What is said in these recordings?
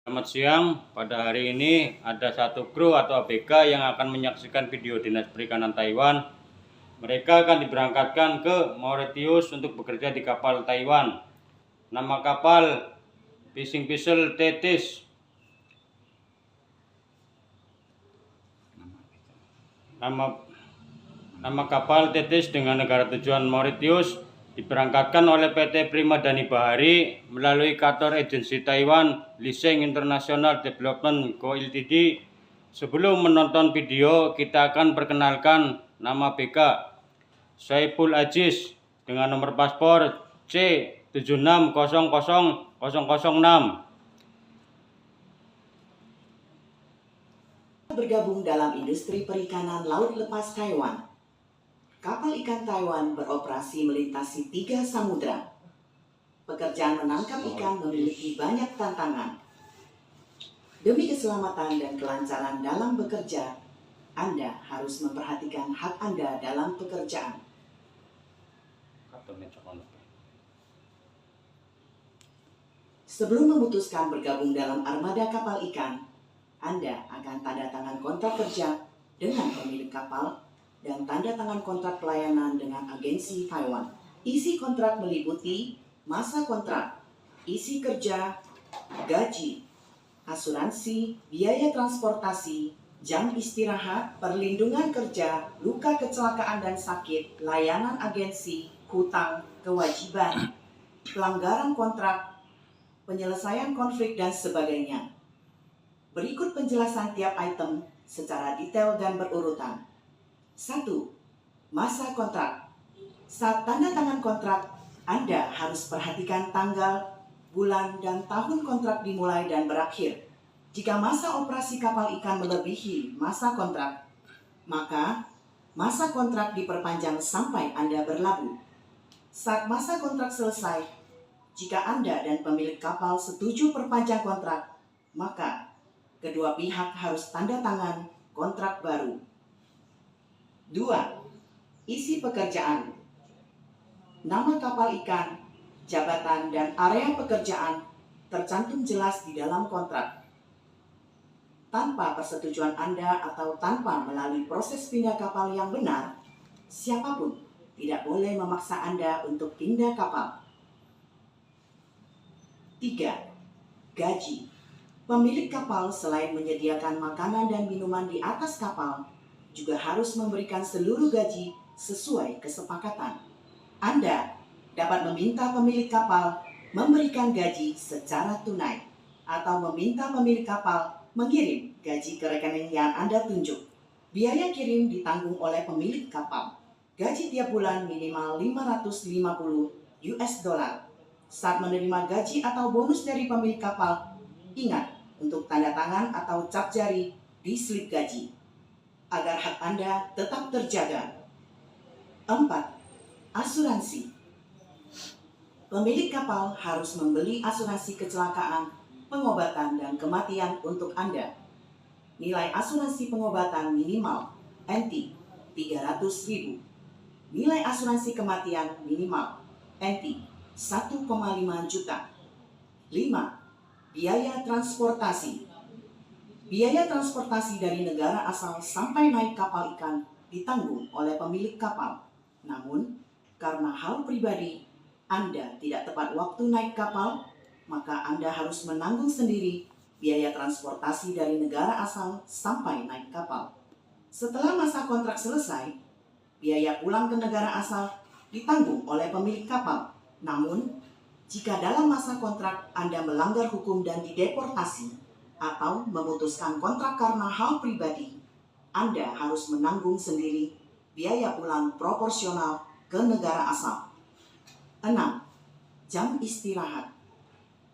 Selamat siang, pada hari ini ada satu kru atau ABK yang akan menyaksikan video Dinas Perikanan Taiwan. Mereka akan diberangkatkan ke Mauritius untuk bekerja di kapal Taiwan. Nama kapal Fishing Vessel Thetis. Nama kapal Thetis dengan negara tujuan Mauritius diberangkatkan oleh PT Primadani Bahari melalui Qatar Agency Taiwan Leasing International Development Co Ltd. Sebelum menonton video, kita akan perkenalkan nama BK Saiful Aziz dengan nomor paspor C76000006. Bergabung dalam industri perikanan laut lepas Taiwan. Kapal ikan Taiwan beroperasi melintasi 3 samudra. Pekerjaan menangkap ikan memiliki banyak tantangan. Demi keselamatan dan kelancaran dalam bekerja, Anda harus memperhatikan hak Anda dalam pekerjaan. Sebelum memutuskan bergabung dalam armada kapal ikan, Anda akan tanda tangan kontrak kerja dengan pemilik kapal dan tanda tangan kontrak pelayanan dengan agensi Taiwan. Isi kontrak meliputi masa kontrak, isi kerja, gaji, asuransi, biaya transportasi, jam istirahat, perlindungan kerja, luka kecelakaan dan sakit, layanan agensi, hutang, kewajiban, pelanggaran kontrak, penyelesaian konflik, dan sebagainya. Berikut penjelasan tiap item secara detail dan berurutan. 1. Masa kontrak. Saat tanda tangan kontrak, Anda harus perhatikan tanggal, bulan, dan tahun kontrak dimulai dan berakhir. Jika masa operasi kapal ikan melebihi masa kontrak, maka masa kontrak diperpanjang sampai Anda berlabuh. Saat masa kontrak selesai, jika Anda dan pemilik kapal setuju perpanjang kontrak, maka kedua pihak harus tanda tangan kontrak baru. 2. Isi pekerjaan. Nama kapal ikan, jabatan, dan area pekerjaan tercantum jelas di dalam kontrak. Tanpa persetujuan Anda atau tanpa melalui proses pindah kapal yang benar, siapapun tidak boleh memaksa Anda untuk pindah kapal. 3. Gaji. Pemilik kapal selain menyediakan makanan dan minuman di atas kapal, juga harus memberikan seluruh gaji sesuai kesepakatan. Anda dapat meminta pemilik kapal memberikan gaji secara tunai atau meminta pemilik kapal mengirim gaji ke rekening yang Anda tunjuk. Biaya kirim ditanggung oleh pemilik kapal. Gaji tiap bulan minimal $550. Saat menerima gaji atau bonus dari pemilik kapal, ingat untuk tanda tangan atau cap jari di slip gaji, agar hak Anda tetap terjaga. 4. Asuransi. Pemilik kapal harus membeli asuransi kecelakaan, pengobatan, dan kematian untuk Anda. Nilai asuransi pengobatan minimal NT 300.000. Nilai asuransi kematian minimal NT 1,5 juta. 5. Biaya transportasi. Biaya transportasi dari negara asal sampai naik kapal ikan ditanggung oleh pemilik kapal. Namun, karena hal pribadi, Anda tidak tepat waktu naik kapal, maka Anda harus menanggung sendiri biaya transportasi dari negara asal sampai naik kapal. Setelah masa kontrak selesai, biaya pulang ke negara asal ditanggung oleh pemilik kapal. Namun, jika dalam masa kontrak Anda melanggar hukum dan dideportasi atau memutuskan kontrak karena hal pribadi, Anda harus menanggung sendiri biaya pulang proporsional ke negara asal. 6. Jam istirahat.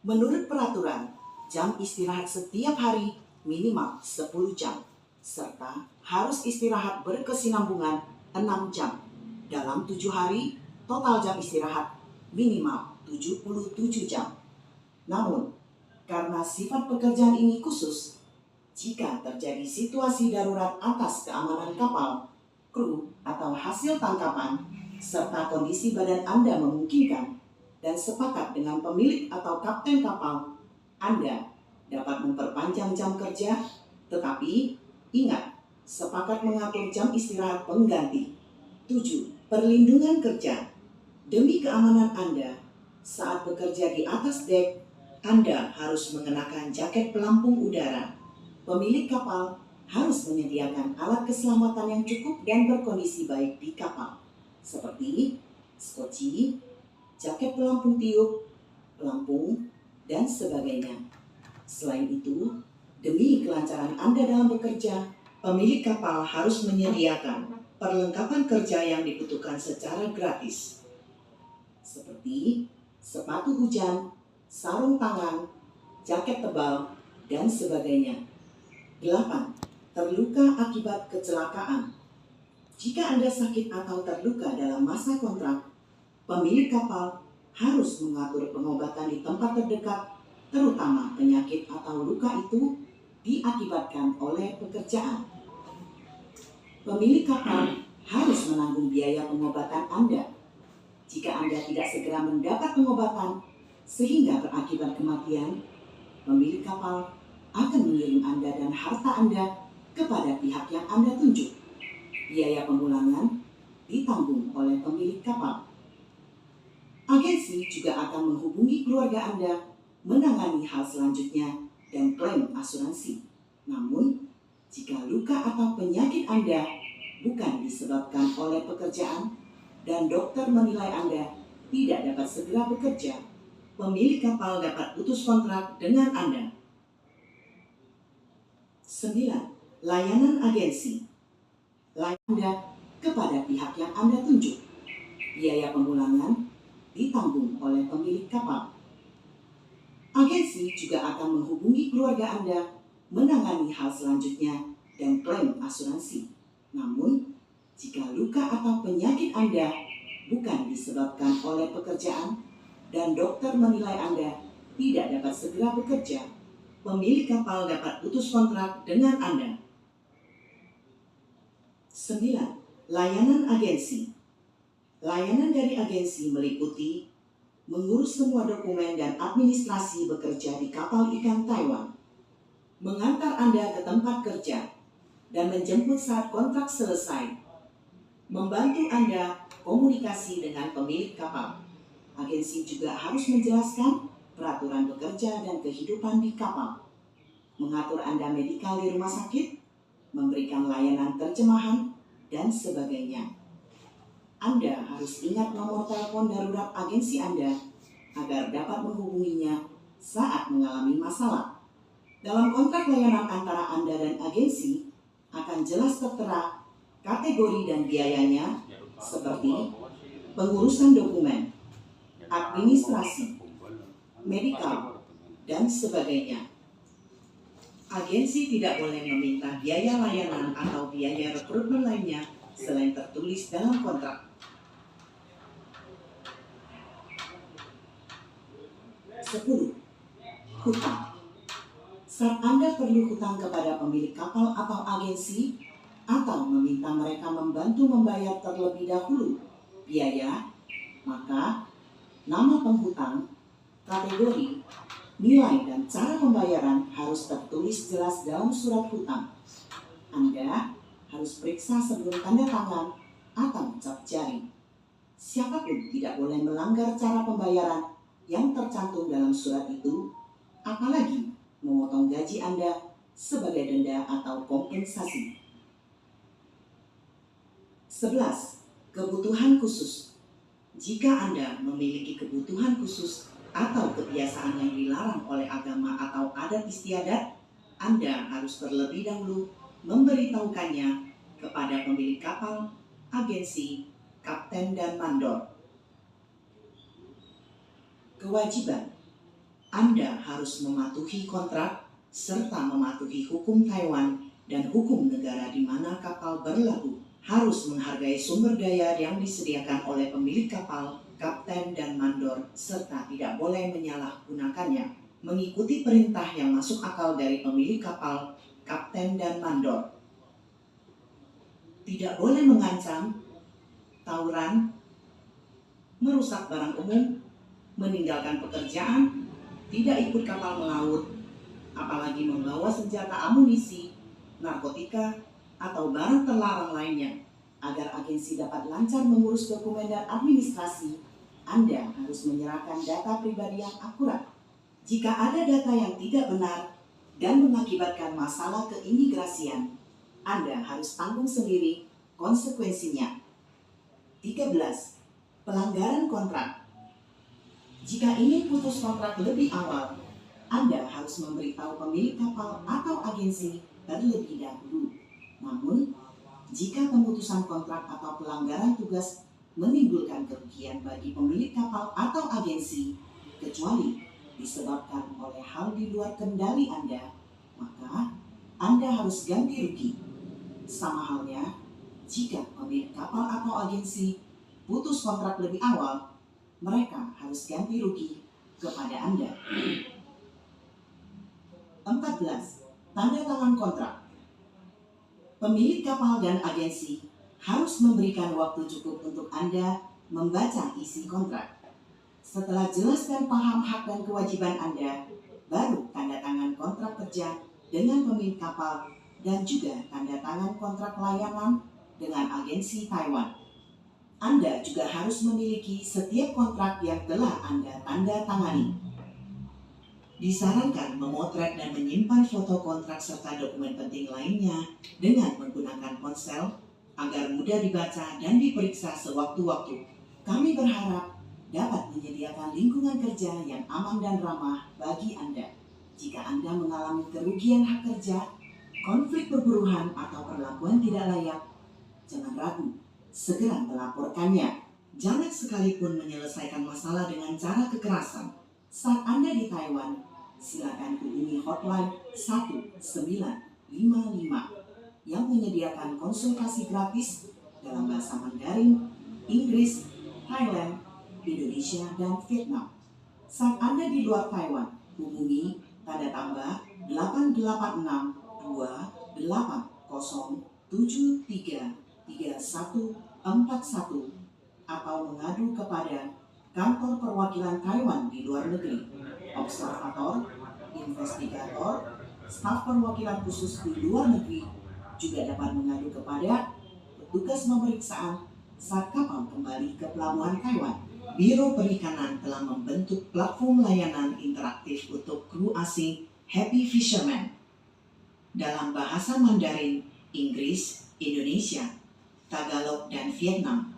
Menurut peraturan, jam istirahat setiap hari minimal 10 jam, serta harus istirahat berkesinambungan 6 jam. Dalam 7 hari, total jam istirahat minimal 77 jam. Namun, karena sifat pekerjaan ini khusus, jika terjadi situasi darurat atas keamanan kapal, kru, atau hasil tangkapan, serta kondisi badan Anda memungkinkan, dan sepakat dengan pemilik atau kapten kapal, Anda dapat memperpanjang jam kerja, tetapi ingat, sepakat mengatur jam istirahat pengganti. 7. Perlindungan kerja. Demi keamanan Anda, saat bekerja di atas dek, Anda harus mengenakan jaket pelampung udara. Pemilik kapal harus menyediakan alat keselamatan yang cukup dan berkondisi baik di kapal, seperti skoci, jaket pelampung tiup, pelampung, dan sebagainya. Selain itu, demi kelancaran Anda dalam bekerja, pemilik kapal harus menyediakan perlengkapan kerja yang dibutuhkan secara gratis, seperti sepatu hujan, sarung tangan, jaket tebal, dan sebagainya. 8. Terluka akibat kecelakaan. Jika Anda sakit atau terluka dalam masa kontrak, pemilik kapal harus mengatur pengobatan di tempat terdekat, terutama penyakit atau luka itu diakibatkan oleh pekerjaan. Pemilik kapal harus menanggung biaya pengobatan Anda. Jika Anda tidak segera mendapat pengobatan sehingga berakibat kematian, pemilik kapal akan mengirim Anda dan harta Anda kepada pihak yang Anda tunjuk. Biaya pemulangan ditanggung oleh pemilik kapal. Agensi juga akan menghubungi keluarga Anda menangani hal selanjutnya dan klaim asuransi. Namun, jika luka atau penyakit Anda bukan disebabkan oleh pekerjaan dan dokter menilai Anda tidak dapat segera bekerja, pemilik kapal dapat putus kontrak dengan Anda. 9. Layanan agensi. Layanan Anda kepada pihak yang Anda tunjuk. Biaya pemulangan ditanggung oleh pemilik kapal. Agensi juga akan menghubungi keluarga Anda menangani hal selanjutnya dan klaim asuransi. Namun, jika luka atau penyakit Anda bukan disebabkan oleh pekerjaan dan dokter menilai Anda tidak dapat segera bekerja, pemilik kapal dapat putus kontrak dengan Anda. 9. Layanan agensi. Layanan dari agensi meliputi mengurus semua dokumen dan administrasi bekerja di kapal ikan Taiwan, mengantar Anda ke tempat kerja, dan menjemput saat kontrak selesai, membantu Anda komunikasi dengan pemilik kapal. Agensi juga harus menjelaskan peraturan bekerja dan kehidupan di kapal, mengatur Anda medikal di rumah sakit, memberikan layanan terjemahan, dan sebagainya. Anda harus ingat nomor telepon darurat agensi Anda agar dapat menghubunginya saat mengalami masalah. Dalam kontrak layanan antara Anda dan agensi akan jelas tertera kategori dan biayanya seperti pengurusan dokumen, administrasi, medikal, dan sebagainya. Agensi tidak boleh meminta biaya layanan atau biaya rekrutmen lainnya selain tertulis dalam kontrak. 10. Hutang. Saat Anda perlu hutang kepada pemilik kapal atau agensi, atau meminta mereka membantu membayar terlebih dahulu biaya, maka nama penghutang, kategori, nilai, dan cara pembayaran harus tertulis jelas dalam surat hutang. Anda harus periksa sebelum tanda tangan atau cap jari. Siapapun tidak boleh melanggar cara pembayaran yang tercantum dalam surat itu, apalagi memotong gaji Anda sebagai denda atau kompensasi. 11. Kebutuhan khusus. Jika Anda memiliki kebutuhan khusus atau kebiasaan yang dilarang oleh agama atau adat istiadat, Anda harus terlebih dahulu memberitahukannya kepada pemilik kapal, agensi, kapten, dan mandor. Kewajiban. Anda harus mematuhi kontrak serta mematuhi hukum Taiwan dan hukum negara di mana kapal berlabuh. Harus menghargai sumber daya yang disediakan oleh pemilik kapal, kapten, dan mandor, serta tidak boleh menyalahgunakannya. Mengikuti perintah yang masuk akal dari pemilik kapal, kapten, dan mandor. Tidak boleh mengancam, tawuran, merusak barang umum, meninggalkan pekerjaan, tidak ikut kapal melaut, apalagi membawa senjata amunisi, narkotika, atau barang terlarang lainnya. Agar agensi dapat lancar mengurus dokumen dan administrasi, Anda harus menyerahkan data pribadi yang akurat. Jika ada data yang tidak benar dan mengakibatkan masalah keimigrasian, Anda harus tanggung sendiri konsekuensinya. 13. Pelanggaran kontrak. Jika ingin putus kontrak lebih awal, Anda harus memberitahu pemilik kapal atau agensi terlebih dahulu. Namun, jika pemutusan kontrak atau pelanggaran tugas menimbulkan kerugian bagi pemilik kapal atau agensi, kecuali disebabkan oleh hal di luar kendali Anda, maka Anda harus ganti rugi. Sama halnya, jika pemilik kapal atau agensi putus kontrak lebih awal, mereka harus ganti rugi kepada Anda. 14. Tanda tangan kontrak. Pemilik kapal dan agensi harus memberikan waktu cukup untuk Anda membaca isi kontrak. Setelah jelas dan paham hak dan kewajiban Anda, baru tanda tangan kontrak kerja dengan pemilik kapal dan juga tanda tangan kontrak layanan dengan agensi Taiwan. Anda juga harus memiliki setiap kontrak yang telah Anda tanda tangani. Disarankan memotret dan menyimpan foto kontrak serta dokumen penting lainnya dengan menggunakan ponsel agar mudah dibaca dan diperiksa sewaktu-waktu. Kami berharap dapat menyediakan lingkungan kerja yang aman dan ramah bagi Anda. Jika Anda mengalami kerugian hak kerja, konflik perburuhan atau perlakuan tidak layak, jangan ragu, segera melaporkannya. Jangan sekalipun menyelesaikan masalah dengan cara kekerasan. Saat Anda di Taiwan, silakan hubungi hotline 1955 yang menyediakan konsultasi gratis dalam bahasa Mandarin, Inggris, Thailand, Indonesia, dan Vietnam. Saat Anda di luar Taiwan, hubungi tanda tambah 886-280-733141 atau mengadu kepada kantor perwakilan Taiwan di luar negeri, observator, investigator, staf perwakilan khusus di luar negeri juga dapat mengadu kepada petugas pemeriksaan saat kapal kembali ke pelabuhan Taiwan. Biro Perikanan telah membentuk platform layanan interaktif untuk kru asing Happy Fisherman dalam bahasa Mandarin, Inggris, Indonesia, Tagalog, dan Vietnam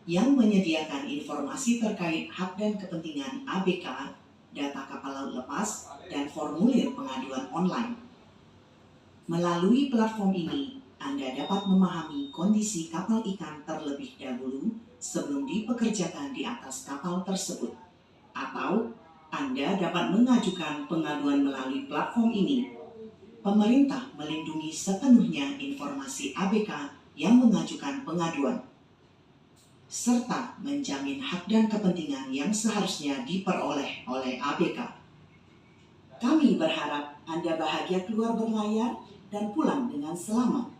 yang menyediakan informasi terkait hak dan kepentingan ABK, data kapal laut lepas, dan formulir pengaduan online. Melalui platform ini, Anda dapat memahami kondisi kapal ikan terlebih dahulu sebelum dipekerjakan di atas kapal tersebut. Atau Anda dapat mengajukan pengaduan melalui platform ini. Pemerintah melindungi sepenuhnya informasi ABK yang mengajukan pengaduan, serta menjamin hak dan kepentingan yang seharusnya diperoleh oleh ABK. Kami berharap Anda bahagia keluar berlayar dan pulang dengan selamat.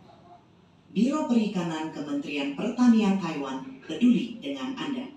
Biro Perikanan Kementerian Pertanian Taiwan peduli dengan Anda.